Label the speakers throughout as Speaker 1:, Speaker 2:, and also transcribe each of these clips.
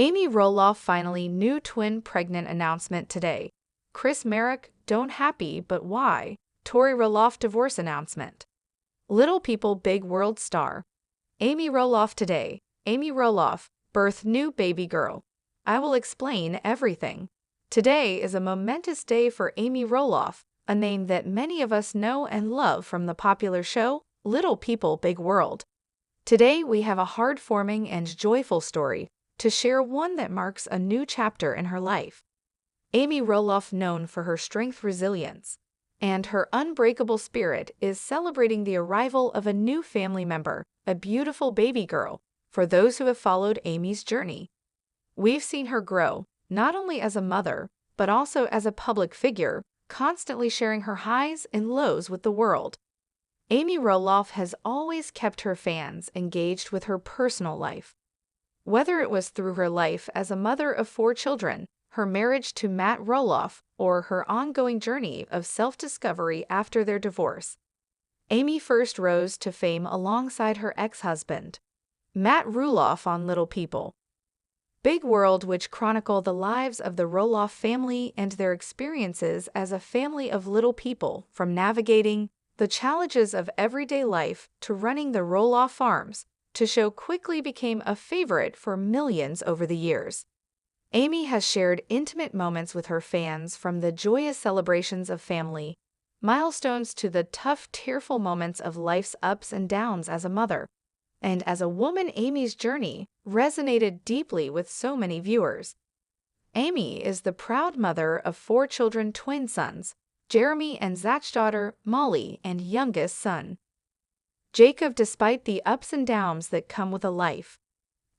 Speaker 1: Amy Roloff finally new twin pregnant announcement today. Marek, don't happy but why? Tori Roloff divorce announcement. Little People Big World star. Amy Roloff today. Amy Roloff, birth new baby girl. I will explain everything. Today is a momentous day for Amy Roloff, a name that many of us know and love from the popular show, Little People Big World. Today we have a heartwarming and joyful story to share, one that marks a new chapter in her life. Amy Roloff, known for her strength, resilience, and her unbreakable spirit, is celebrating the arrival of a new family member, a beautiful baby girl. For those who have followed Amy's journey, we've seen her grow, not only as a mother, but also as a public figure, constantly sharing her highs and lows with the world. Amy Roloff has always kept her fans engaged with her personal life. Whether it was through her life as a mother of 4 children, her marriage to Matt Roloff, or her ongoing journey of self-discovery after their divorce, Amy first rose to fame alongside her ex-husband, Matt Roloff, on Little People Big World, which chronicle the lives of the Roloff family and their experiences as a family of little people, from navigating the challenges of everyday life to running the Roloff farms. The show quickly became a favorite for millions over the years. Amy has shared intimate moments with her fans, from the joyous celebrations of family milestones to the tough, tearful moments of life's ups and downs as a mother. And as a woman, Amy's journey resonated deeply with so many viewers. Amy is the proud mother of 4 children, twin sons, Jeremy and Zach's daughter, Molly, and youngest son, Jacob. Despite the ups and downs that come with a life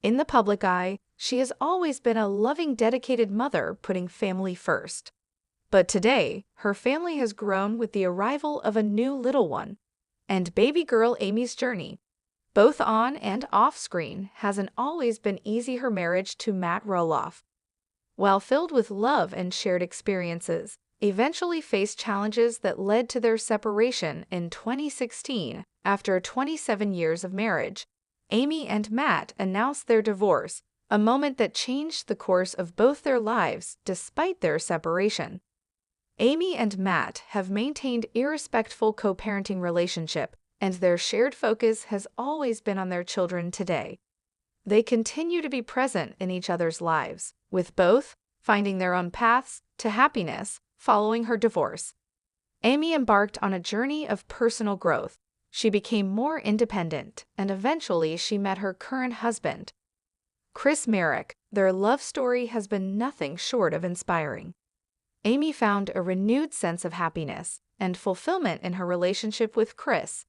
Speaker 1: in the public eye, she has always been a loving, dedicated mother, putting family first. But today, her family has grown with the arrival of a new little one, and baby girl. Amy's journey, both on and off screen, hasn't always been easy. Her marriage to Matt Roloff, while filled with love and shared experiences, eventually faced challenges that led to their separation in 2016. After 27 years of marriage, Amy and Matt announced their divorce, a moment that changed the course of both their lives. Despite their separation, Amy and Matt have maintained a respectful co-parenting relationship, and their shared focus has always been on their children. Today, they continue to be present in each other's lives, with both finding their own paths to happiness. Following her divorce, Amy embarked on a journey of personal growth. She became more independent, and eventually she met her current husband, Marek. Their love story has been nothing short of inspiring. Amy found a renewed sense of happiness and fulfillment in her relationship with Chris,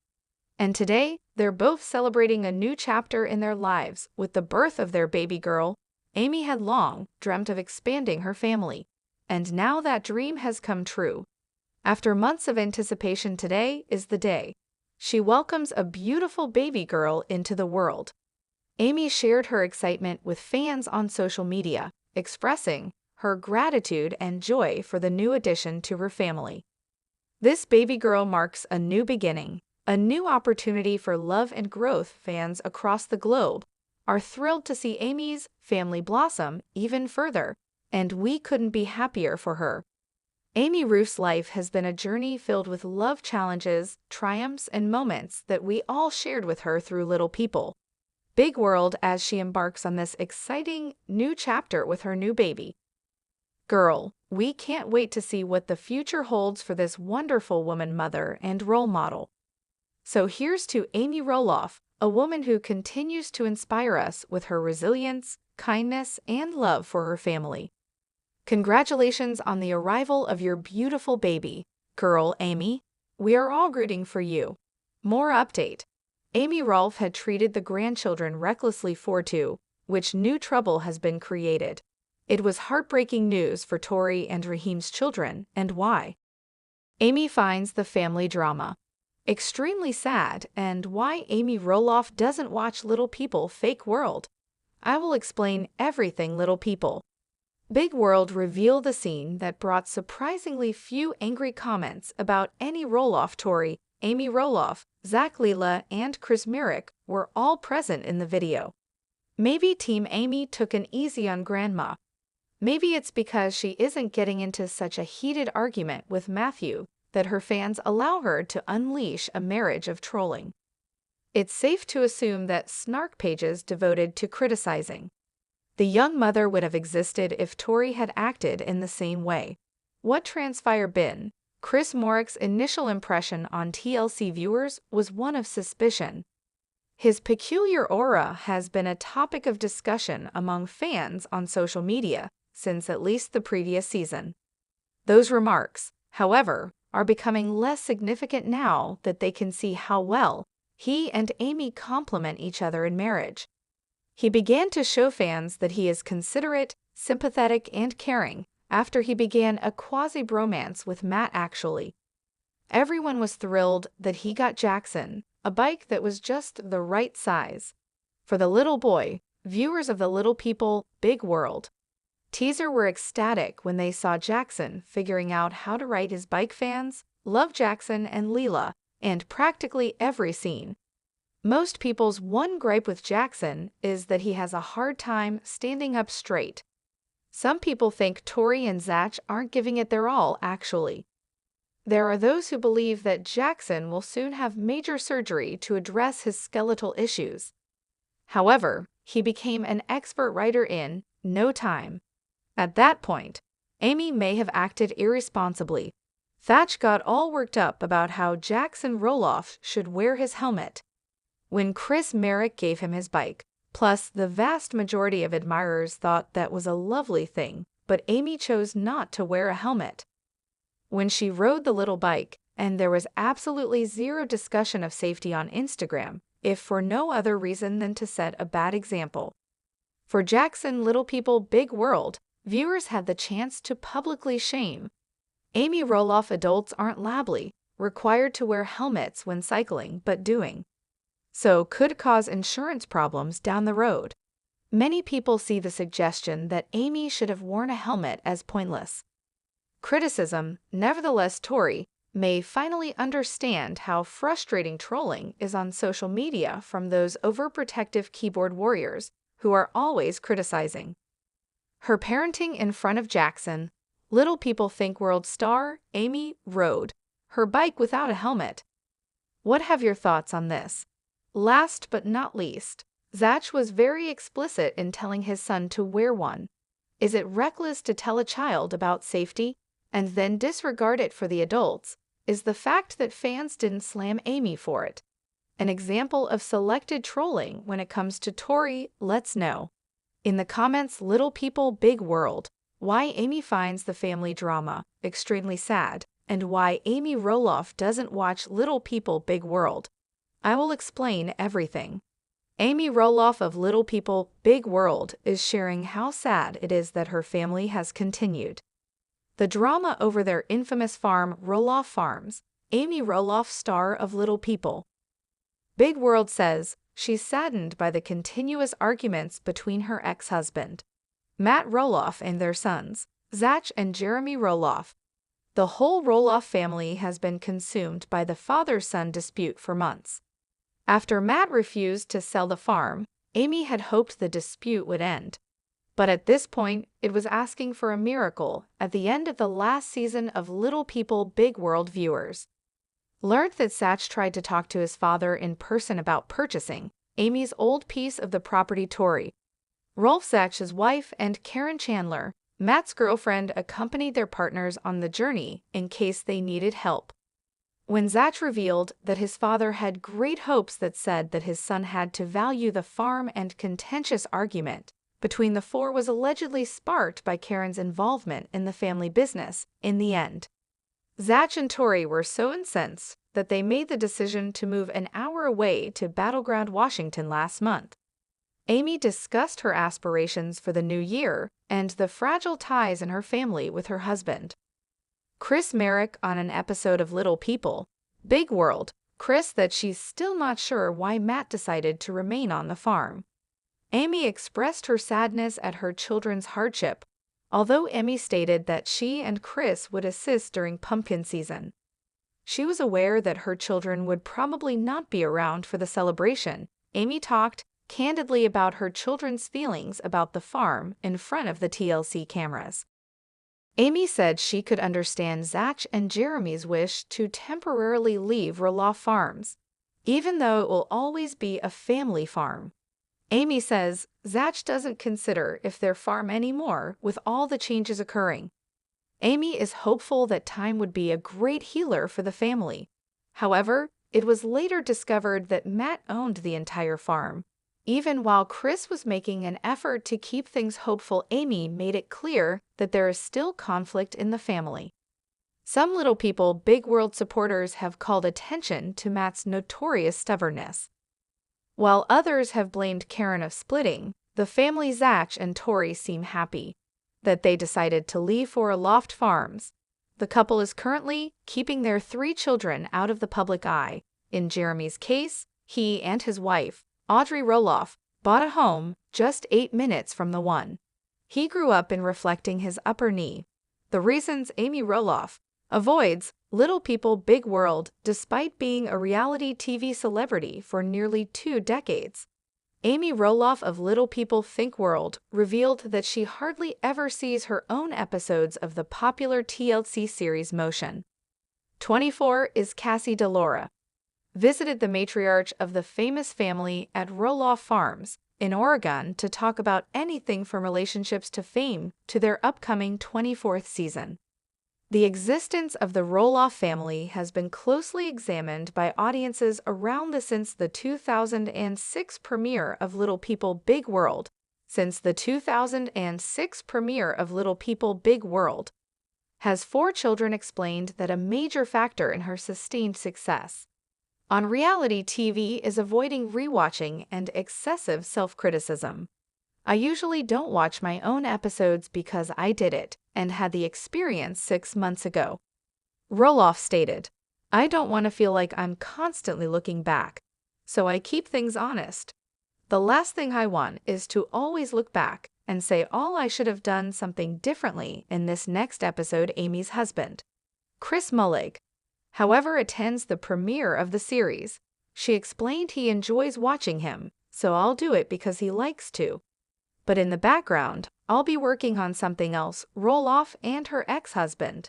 Speaker 1: and today they're both celebrating a new chapter in their lives with the birth of their baby girl. Amy had long dreamt of expanding her family, and now that dream has come true. After months of anticipation, today is the day she welcomes a beautiful baby girl into the world. Amy shared her excitement with fans on social media, expressing her gratitude and joy for the new addition to her family. This baby girl marks a new beginning, a new opportunity for love and growth. Fans across the globe are thrilled to see Amy's family blossom even further, and we couldn't be happier for her. Amy Roof's life has been a journey filled with love, challenges, triumphs, and moments that we all shared with her through Little People Big World, as she embarks on this exciting new chapter with her new baby girl. We can't wait to see what the future holds for this wonderful woman, mother, and role model. So here's to Amy Roloff, a woman who continues to inspire us with her resilience, kindness, and love for her family. Congratulations on the arrival of your beautiful baby girl, Amy. We are all rooting for you. More update. Amy Roloff had treated the grandchildren recklessly which new trouble has been created. It was heartbreaking news for Tori and Raheem's children, and why Amy finds the family drama extremely sad, and why Amy Roloff doesn't watch Little People Fake World. I will explain everything. Little People Big World reveal the scene that brought surprisingly few angry comments about any Roloff. Tori, Amy Roloff, Zach, Leela, and Marek were all present in the video. Maybe Team Amy took an easy on Grandma. Maybe it's because she isn't getting into such a heated argument with Matthew that her fans allow her to unleash a marriage of trolling. It's safe to assume that snark pages devoted to criticizing the young mother would have existed if Tori had acted in the same way. What transpired been? Chris Marek's initial impression on TLC viewers was one of suspicion. His peculiar aura has been a topic of discussion among fans on social media since at least the previous season. Those remarks, however, are becoming less significant now that they can see how well he and Amy complement each other in marriage. He began to show fans that he is considerate, sympathetic, and caring after he began a quasi-bromance with Matt actually. Everyone was thrilled that he got Jackson a bike that was just the right size for the little boy. Viewers of The Little People, Big World teaser were ecstatic when they saw Jackson figuring out how to ride his bike. Fans love Jackson and Leela and practically every scene. Most people's one gripe with Jackson is that he has a hard time standing up straight. Some people think Tori and Zach aren't giving it their all actually. There are those who believe that Jackson will soon have major surgery to address his skeletal issues. However, he became an expert rider in no time. At that point, Amy may have acted irresponsibly. Thatch got all worked up about how Jackson Roloff should wear his helmet when Chris Marek gave him his bike. Plus, the vast majority of admirers thought that was a lovely thing, but Amy chose not to wear a helmet when she rode the little bike, and there was absolutely zero discussion of safety on Instagram, if for no other reason than to set a bad example. For Jackson Little People Big World, viewers had the chance to publicly shame Amy Roloff. Adults aren't lably required to wear helmets when cycling, but doing so could cause insurance problems down the road. Many people see the suggestion that Amy should have worn a helmet as pointless criticism. Nevertheless, Tori may finally understand how frustrating trolling is on social media from those overprotective keyboard warriors who are always criticizing her parenting in front of Jackson. Little People Think World star Amy rode her bike without a helmet. What have your thoughts on this? Last but not least, Zach was very explicit in telling his son to wear one. Is it reckless to tell a child about safety and then disregard it for the adults? Is the fact that fans didn't slam Amy for it an example of selected trolling when it comes to Tori? Let's know in the comments. Little People Big World, why Amy finds the family drama extremely sad and why Amy Roloff doesn't watch Little People Big World. I will explain everything. Amy Roloff of Little People Big World is sharing how sad it is that her family has continued the drama over their infamous farm, Roloff Farms. Amy Roloff, star of Little People Big World, says she's saddened by the continuous arguments between her ex-husband, Matt Roloff, and their sons, Zach and Jeremy Roloff. The whole Roloff family has been consumed by the father-son dispute for months. After Matt refused to sell the farm, Amy had hoped the dispute would end. But at this point, it was asking for a miracle. At the end of the last season of Little People Big World, viewers learned that Zach tried to talk to his father in person about purchasing Amy's old piece of the property. Tori Roloff, Zach's wife, and Karen Chandler, Matt's girlfriend, accompanied their partners on the journey in case they needed help. When Zach revealed that his father had great hopes that said that his son had to value the farm, and contentious argument between the four was allegedly sparked by Karen's involvement in the family business. In the end, Zach and Tori were so incensed that they made the decision to move an hour away to Battleground, Washington last month. Amy discussed her aspirations for the new year and the fragile ties in her family with her husband, Chris Marek, on an episode of Little People Big World. Chris that she's still not sure why Matt decided to remain on the farm. Amy expressed her sadness at her children's hardship, although Amy stated that she and Chris would assist during pumpkin season. She was aware that her children would probably not be around for the celebration. Amy talked candidly about her children's feelings about the farm in front of the TLC cameras. Amy said she could understand Zach and Jeremy's wish to temporarily leave Roloff Farms, even though it will always be a family farm. Amy says Zach doesn't consider if their farm anymore with all the changes occurring. Amy is hopeful that time would be a great healer for the family. However, it was later discovered that Matt owned the entire farm. Even while Chris was making an effort to keep things hopeful, Amy made it clear that there is still conflict in the family. Some Little People Big World supporters have called attention to Matt's notorious stubbornness. While others have blamed Karen of splitting, the family Zach and Tori seem happy that they decided to leave for Roloff Farms. The couple is currently keeping their 3 children out of the public eye. In Jeremy's case, he and his wife, Tori Roloff, bought a home just 8 minutes from the one he grew up in, reflecting his upper knee. The reasons Amy Roloff avoids Little People Big World despite being a reality TV celebrity for nearly 2 decades. Amy Roloff of Little People Think World revealed that she hardly ever sees her own episodes of the popular TLC series Motion. 24 is Cassie DeLaura visited the matriarch of the famous family at Roloff Farms in Oregon to talk about anything from relationships to fame to their upcoming 24th season. The existence of the Roloff family has been closely examined by audiences around since the 2006 premiere of Little People Big World. Since the 2006 premiere of Little People Big World, has 4 children explained that a major factor in her sustained success on reality TV is avoiding rewatching and excessive self-criticism. I usually don't watch my own episodes because I did it and had the experience 6 months ago. Roloff stated, I don't want to feel like I'm constantly looking back, so I keep things honest. The last thing I want is to always look back and say I should have done something differently in this next episode. Amy's husband, Chris Mullig, however, attends the premiere of the series. She explained he enjoys watching him, so I'll do it because he likes to. But in the background, I'll be working on something else. Roloff and her ex-husband,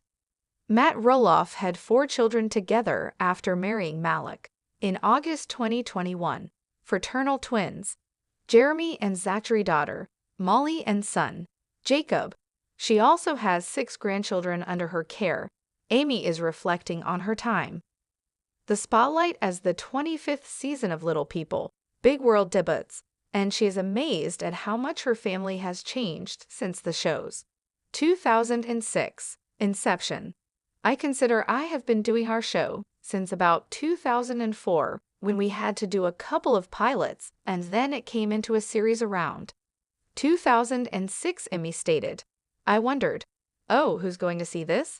Speaker 1: Matt Roloff, had 4 children together after marrying Marek in August 2021. Fraternal twins, Jeremy and Zachary, daughter, Molly, and son, Jacob. She also has 6 grandchildren under her care. Amy is reflecting on her time the spotlight as the 25th season of Little People Big World debuts, and she is amazed at how much her family has changed since the show's 2006 inception. I consider I have been doing our show since about 2004, when we had to do a couple of pilots, and then it came into a series around 2006, Amy stated. I wondered, who's going to see this?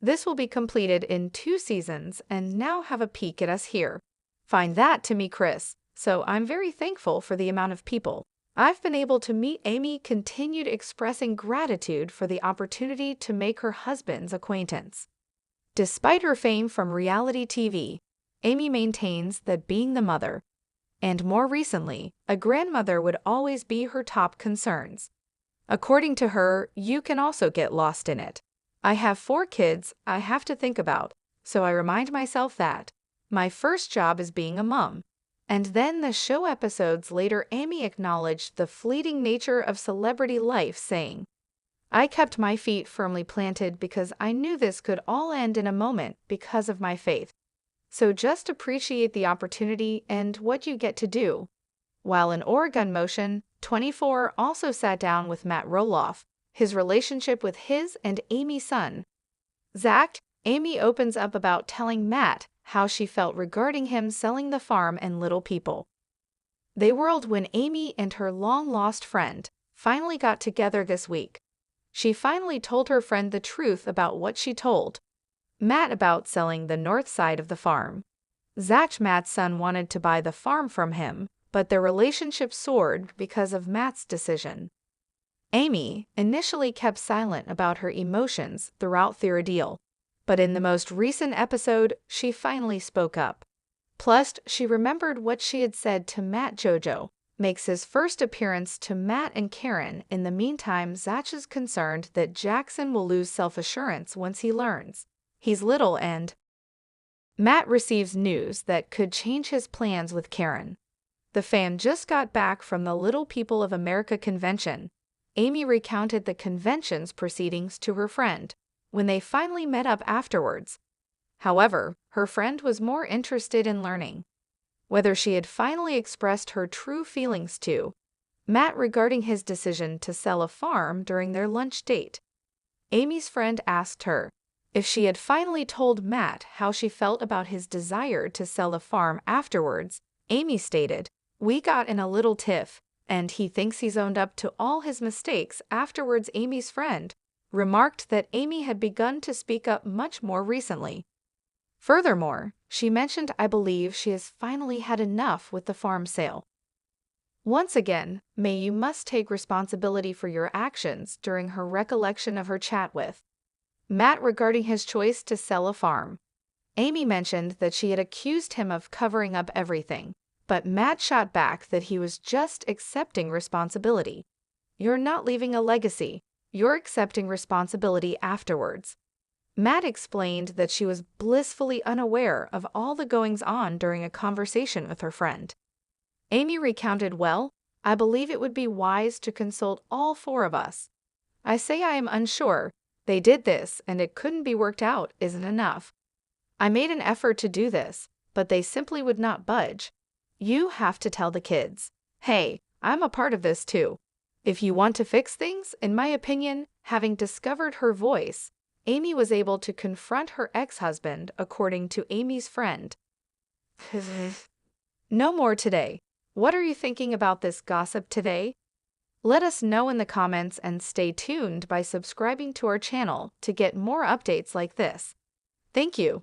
Speaker 1: This will be completed in 2 seasons and now have a peek at us here. Find that to me, Chris. So I'm very thankful for the amount of people I've been able to meet. Amy continued expressing gratitude for the opportunity to make her husband's acquaintance. Despite her fame from reality TV, Amy maintains that being the mother, and more recently, a grandmother, would always be her top concerns. According to her, you can also get lost in it. I have 4 kids I have to think about, so I remind myself that my first job is being a mom. And then the show episodes later, Amy acknowledged the fleeting nature of celebrity life, saying, I kept my feet firmly planted because I knew this could all end in a moment because of my faith. So just appreciate the opportunity and what you get to do. While in Oregon, Motion 24 also sat down with Matt Roloff, his relationship with his and Amy's son, Zach. Amy opens up about telling Matt how she felt regarding him selling the farm and Little People. They whirled when Amy and her long-lost friend finally got together this week. She finally told her friend the truth about what she told Matt about selling the north side of the farm. Zach, Matt's son, wanted to buy the farm from him, but their relationship soared because of Matt's decision. Amy initially kept silent about her emotions throughout the ordeal, but in the most recent episode, she finally spoke up. Plus, she remembered what she had said to Matt. JoJo makes his first appearance to Matt and Karen. In the meantime, Zach is concerned that Jackson will lose self-assurance once he learns he's little, and Matt receives news that could change his plans with Karen. The fan just got back from the Little People of America convention. Amy recounted the convention's proceedings to her friend when they finally met up afterwards. However, her friend was more interested in learning whether she had finally expressed her true feelings to Matt regarding his decision to sell a farm during their lunch date. Amy's friend asked her if she had finally told Matt how she felt about his desire to sell the farm afterwards. Amy stated, "We got in a little tiff, and he thinks he's owned up to all his mistakes." Afterwards, Amy's friend remarked that Amy had begun to speak up much more recently. Furthermore, she mentioned, "I believe she has finally had enough with the farm sale." Once again, you must take responsibility for your actions during her recollection of her chat with Matt regarding his choice to sell a farm. Amy mentioned that she had accused him of covering up everything, but Matt shot back that he was just accepting responsibility. "You're not leaving a legacy, you're accepting responsibility afterwards." Matt explained that she was blissfully unaware of all the goings-on during a conversation with her friend. Amy recounted, "Well, I believe it would be wise to consult all four of us. I say I am unsure. They did this, and it couldn't be worked out isn't enough. I made an effort to do this, but they simply would not budge. You have to tell the kids, hey, I'm a part of this too. If you want to fix things." In my opinion, having discovered her voice, Amy was able to confront her ex-husband, according to Amy's friend. No more today. What are you thinking about this gossip today? Let us know in the comments, and stay tuned by subscribing to our channel to get more updates like this. Thank you.